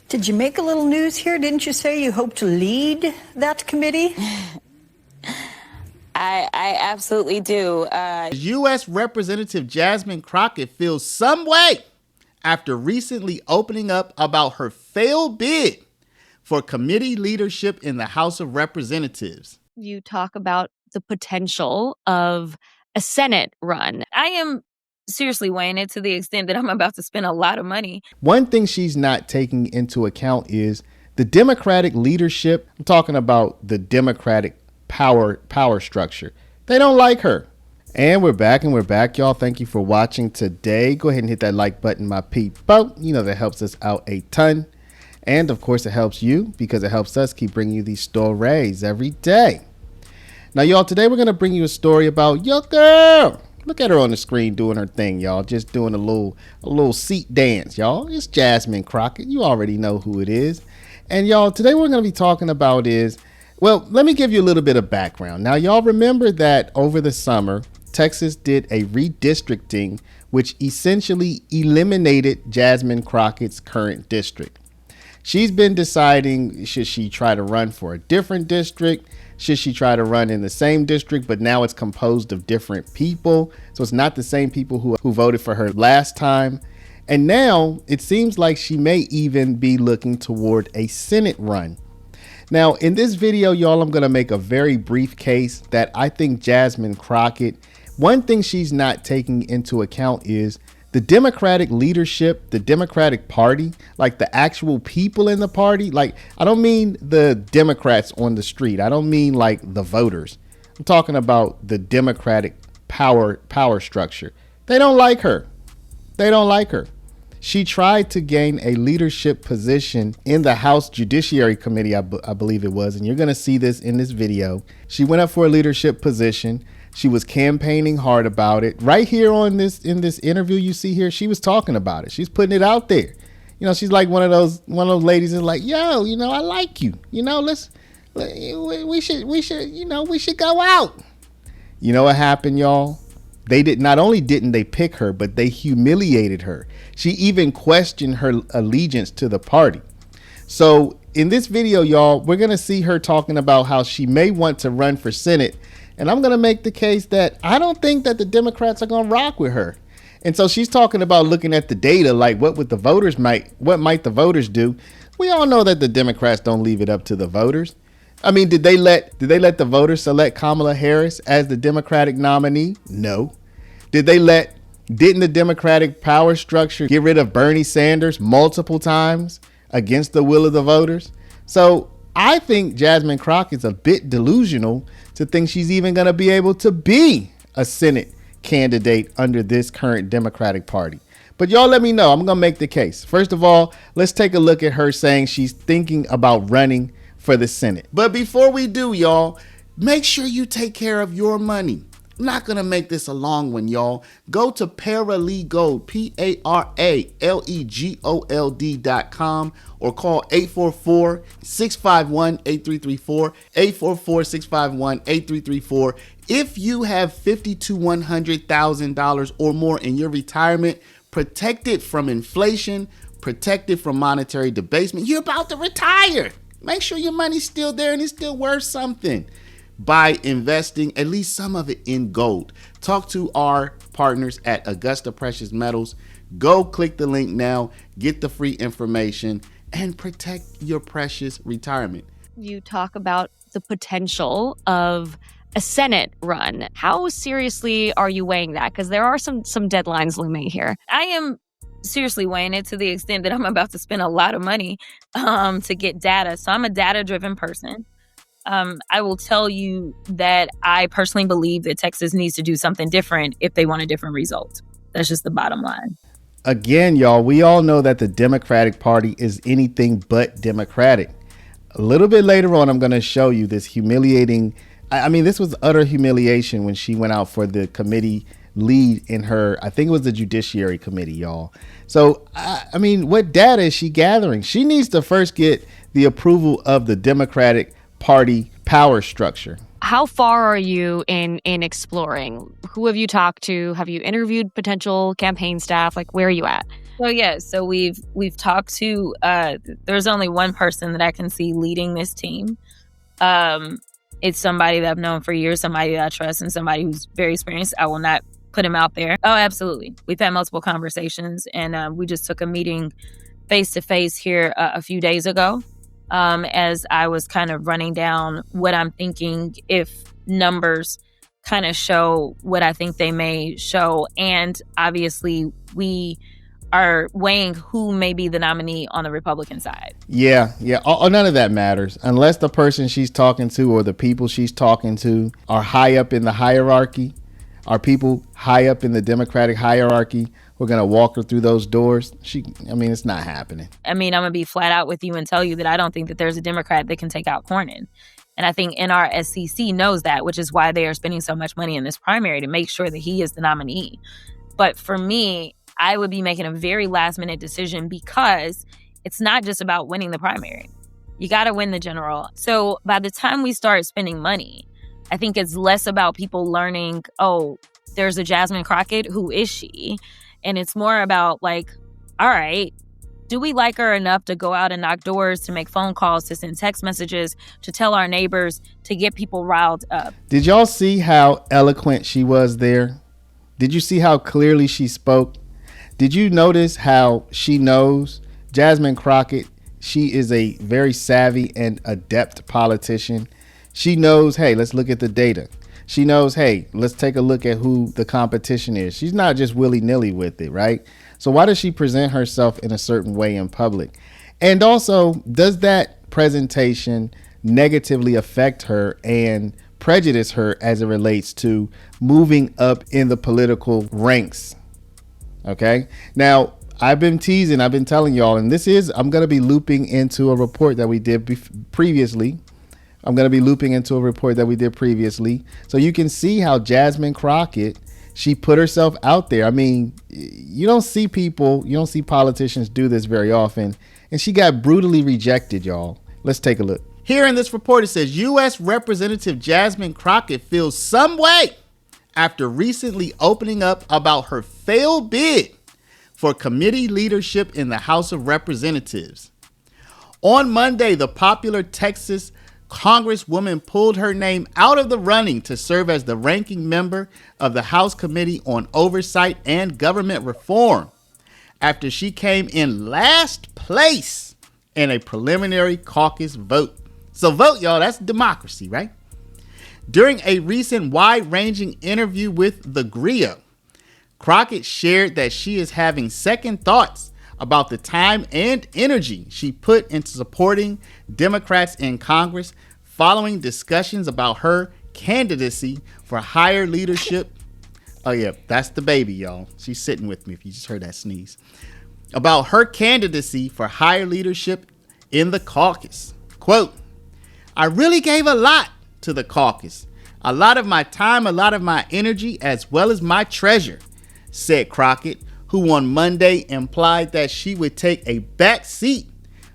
Did you make a little news here? Didn't you say you hope to lead that committee? I absolutely do. U.S. Representative Jasmine Crockett feels some way after recently opening up about her failed bid for committee leadership in the House of Representatives. You talk about the potential of a Senate run. I am seriously weighing it to the extent that I'm about to spend a lot of money. One thing she's not taking into account is the Democratic leadership. I'm talking about the Democratic power structure. They don't like her. And we're back, y'all. Thank you for watching today. Go ahead and hit that like button, my people. You know that helps us out a ton. And of course, it helps you because it helps us keep bringing you these stories every day. Now, y'all, today we're going to bring you a story about your girl. Look at her on the screen doing her thing, y'all. Just doing a little seat dance, y'all. It's Jasmine Crockett. You already know who it is. And y'all, today what we're going to be talking about is, well, let me give you a little bit of background. Now, y'all remember that over the summer, Texas did a redistricting, which essentially eliminated Jasmine Crockett's current district. She's been deciding, should she try to run for a different district? Should she try to run in the same district, but now it's composed of different people? So it's not the same people who voted for her last time. And now it seems like she may even be looking toward a Senate run. Now, in this video, y'all, I'm going to make a very brief case that I think Jasmine Crockett, one thing she's not taking into account is the Democratic leadership, the Democratic Party, like the actual people in the party. Like, I don't mean the Democrats on the street. I don't mean like the voters. I'm talking about the Democratic power structure. They don't like her. They don't like her. She tried to gain a leadership position in the House Judiciary Committee, I believe it was. And you're going to see this in this video. She went up for a leadership position. She was campaigning hard about it. Right here in this interview you see here, she was talking about it. She's putting it out there. You know, she's like one of those ladies that's like, yo, you know, I like you. You know, we should go out. You know what happened, y'all? Not only didn't they pick her, but they humiliated her. She even questioned her allegiance to the party. So in this video, y'all, we're going to see her talking about how she may want to run for Senate. And I'm going to make the case that I don't think that the Democrats are going to rock with her. And so she's talking about looking at the data, like what might the voters do? We all know that the Democrats don't leave it up to the voters. I mean, did they let the voters select Kamala Harris as the Democratic nominee? No. Didn't the Democratic power structure get rid of Bernie Sanders multiple times against the will of the voters? So I think Jasmine Crockett's a bit delusional to think she's even going to be able to be a Senate candidate under this current Democratic Party. But y'all let me know. I'm going to make the case. First of all, let's take a look at her saying she's thinking about running for the Senate. But before we do, y'all, make sure you take care of your money. I'm not going to make this a long one, y'all. Go to Paralegold, PARALEGOLD.com or call 844-651-8334, 844-651-8334. If you have $50,000 to $100,000 or more in your retirement, protected from inflation, protected from monetary debasement, you're about to retire. Make sure your money's still there and it's still worth something by investing at least some of it in gold. Talk to our partners at Augusta Precious Metals. Go click the link now, get the free information, and protect your precious retirement. You talk about the potential of a Senate run. How seriously are you weighing that? Because there are some deadlines looming here. I am seriously weighing it to the extent that I'm about to spend a lot of money to get data. So I'm a data-driven person. I will tell you that I personally believe that Texas needs to do something different if they want a different result. That's just the bottom line. Again, y'all, we all know that the Democratic Party is anything but democratic. A little bit later on, I'm going to show you this humiliating. I mean, this was utter humiliation when she went out for the committee lead in her, I think it was the Judiciary Committee, y'all. So, I mean, what data is she gathering? She needs to first get the approval of the Democratic Party power structure. How far are you in exploring? Who have you talked to? Have you interviewed potential campaign staff? Like, where are you at? So we've talked to. There's only one person that I can see leading this team. It's somebody that I've known for years, somebody that I trust, and somebody who's very experienced. I will not put him out there. Oh, absolutely. We've had multiple conversations, and we just took a meeting face to face here a few days ago. As I was kind of running down what I'm thinking if numbers kind of show what I think they may show. And obviously, we are weighing who may be the nominee on the Republican side. Yeah. None of that matters unless the person she's talking to or the people she's talking to are high up in the hierarchy. Are people high up in the Democratic hierarchy? We're going to walk her through those doors. It's not happening. I'm going to be flat out with you and tell you that I don't think that there's a Democrat that can take out Cornyn. And I think NRSCC knows that, which is why they are spending so much money in this primary to make sure that he is the nominee. But for me, I would be making a very last minute decision because it's not just about winning the primary. You got to win the general. So by the time we start spending money, I think it's less about people learning, oh, there's a Jasmine Crockett. Who is she? And it's more about like, all right, do we like her enough to go out and knock doors, to make phone calls, to send text messages, to tell our neighbors, to get people riled up? Did y'all see how eloquent she was there? Did you see how clearly she spoke? Did you notice how she knows? Jasmine Crockett, she is a very savvy and adept politician. She knows, hey, let's look at the data. She knows, hey, let's take a look at who the competition is. She's not just willy-nilly with it, right? So why does she present herself in a certain way in public? And also, does that presentation negatively affect her and prejudice her as it relates to moving up in the political ranks? Okay. Now, I've been teasing, I've been telling y'all, and I'm going to be looping into a report that we did previously. So you can see how Jasmine Crockett, she put herself out there. I mean, you don't see politicians do this very often. And she got brutally rejected, y'all. Let's take a look. Here in this report, it says U.S. Representative Jasmine Crockett feels some way after recently opening up about her failed bid for committee leadership in the House of Representatives. On Monday, the popular Texas Congresswoman pulled her name out of the running to serve as the ranking member of the House Committee on Oversight and Government Reform after she came in last place in a preliminary caucus vote. So vote, y'all. That's democracy, right? During a recent wide-ranging interview with the Griot, Crockett shared that she is having second thoughts about the time and energy she put into supporting Democrats in Congress following discussions about her candidacy for higher leadership. Oh yeah, that's the baby, y'all. She's sitting with me if you just heard that sneeze. About her candidacy for higher leadership in the caucus. Quote, I really gave a lot to the caucus. A lot of my time, a lot of my energy, as well as my treasure, said Crockett, who on Monday implied that she would take a back seat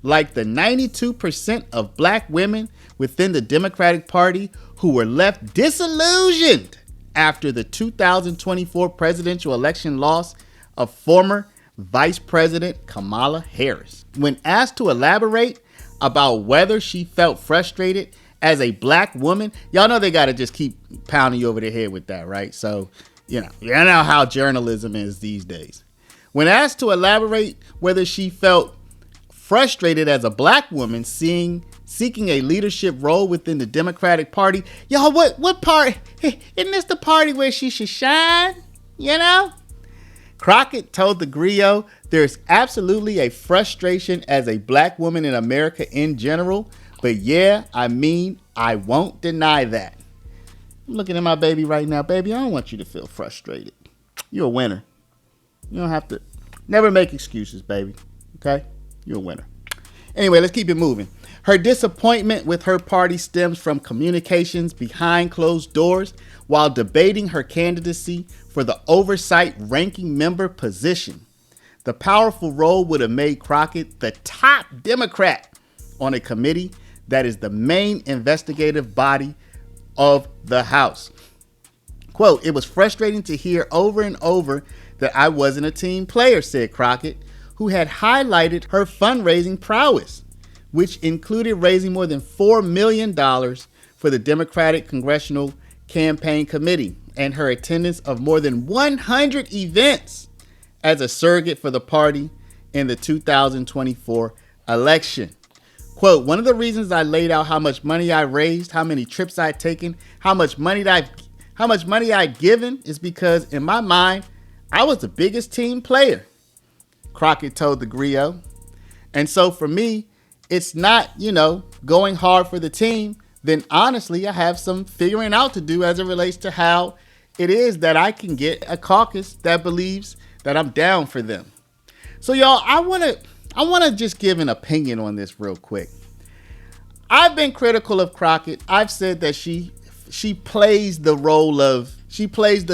like the 92% of black women within the Democratic Party who were left disillusioned after the 2024 presidential election loss of former Vice President Kamala Harris. When asked to elaborate about whether she felt frustrated as a black woman, y'all know they got to just keep pounding you over the head with that, right? So, you know how journalism is these days. When asked to elaborate whether she felt frustrated as a black woman seeking a leadership role within the Democratic Party, y'all, what part? Isn't this the party where she should shine? You know? Crockett told the Griot there's absolutely a frustration as a black woman in America in general, but yeah, I won't deny that. I'm looking at my baby right now. Baby, I don't want you to feel frustrated. You're a winner. You don't have to. Never make excuses, baby. Okay? You're a winner. Anyway, let's keep it moving. Her disappointment with her party stems from communications behind closed doors while debating her candidacy for the oversight ranking member position. The powerful role would have made Crockett the top Democrat on a committee that is the main investigative body of the House. Quote, it was frustrating to hear over and over that I wasn't a team player, said Crockett, who had highlighted her fundraising prowess, which included raising more than $4 million for the Democratic Congressional Campaign Committee and her attendance of more than 100 events as a surrogate for the party in the 2024 election. Quote, one of the reasons I laid out how much money I raised, how many trips I'd taken, how much money I'd given is because in my mind, I was the biggest team player, Crockett told the Griot. And so for me, it's not, going hard for the team. Then honestly, I have some figuring out to do as it relates to how it is that I can get a caucus that believes that I'm down for them. So y'all, I want to just give an opinion on this real quick. I've been critical of Crockett. I've said that she plays the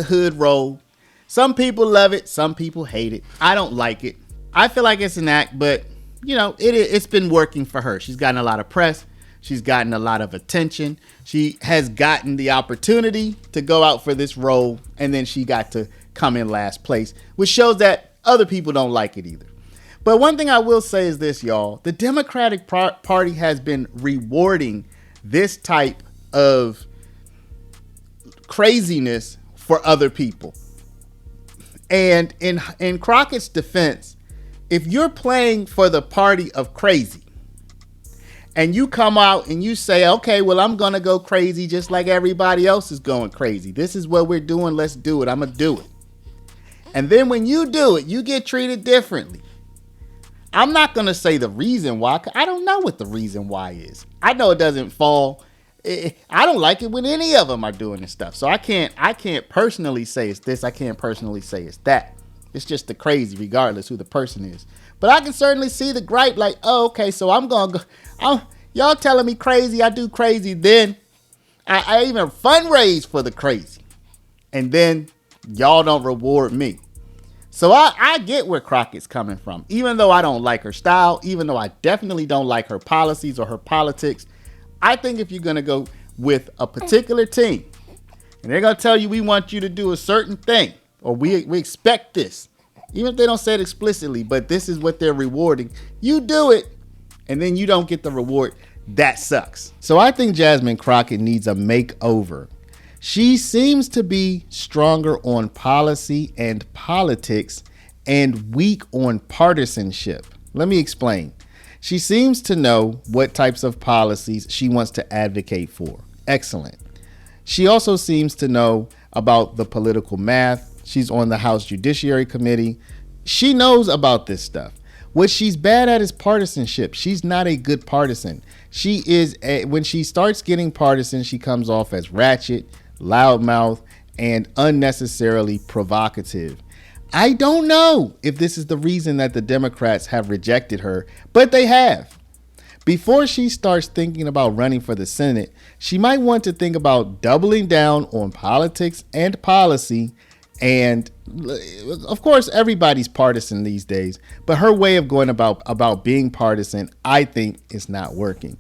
hood role. Some people love it. Some people hate it. I don't like it. I feel like it's an act, but it's been working for her. She's gotten a lot of press. She's gotten a lot of attention. She has gotten the opportunity to go out for this role, and then she got to come in last place, which shows that other people don't like it either. But one thing I will say is this, y'all. The Democratic Party has been rewarding this type of craziness for other people. And in Crockett's defense, if you're playing for the party of crazy, and you come out and you say, okay, well, I'm going to go crazy just like everybody else is going crazy. This is what we're doing. Let's do it. I'm going to do it. And then when you do it, you get treated differently. I'm not going to say the reason why. I don't know what the reason why is. I know it doesn't fall. I don't like it when any of them are doing this stuff. So I can't personally say it's this. I can't personally say it's that. It's just the crazy regardless who the person is. But I can certainly see the gripe like, oh, okay, so I'm going to go. Y'all telling me crazy, I do crazy. Then I even fundraise for the crazy. And then y'all don't reward me. So I get where Crockett's coming from. Even though I don't like her style, even though I definitely don't like her policies or her politics, I think if you're going to go with a particular team and they're going to tell you we want you to do a certain thing or we expect this, even if they don't say it explicitly, but this is what they're rewarding, you do it and then you don't get the reward. That sucks. So I think Jasmine Crockett needs a makeover. She seems to be stronger on policy and politics and weak on partisanship. Let me explain. She seems to know what types of policies she wants to advocate for. Excellent. She also seems to know about the political math. She's on the House Judiciary Committee. She knows about this stuff. What she's bad at is partisanship. She's not a good partisan. When she starts getting partisan, she comes off as ratchet, loudmouth, and unnecessarily provocative. I don't know if this is the reason that the Democrats have rejected her, but they have. Before she starts thinking about running for the Senate, she might want to think about doubling down on politics and policy. And of course, everybody's partisan these days, but her way of going about being partisan, I think, is not working.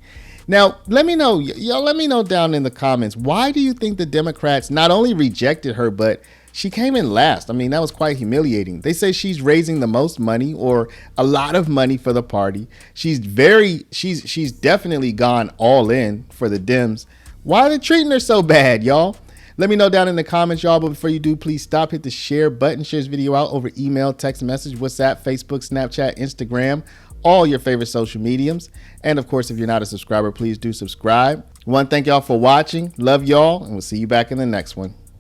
Now, let me know down in the comments, why do you think the Democrats not only rejected her, but she came in last? I mean, that was quite humiliating. They say she's raising the most money or a lot of money for the party. She's definitely gone all in for the Dems. Why are they treating her so bad, y'all? Let me know down in the comments, y'all. But before you do, please stop, hit the share button, share this video out over email, text message, WhatsApp, Facebook, Snapchat, Instagram, all your favorite social mediums. And of course, if you're not a subscriber, please do subscribe. I want to thank y'all for watching. Love y'all, and we'll see you back in the next one.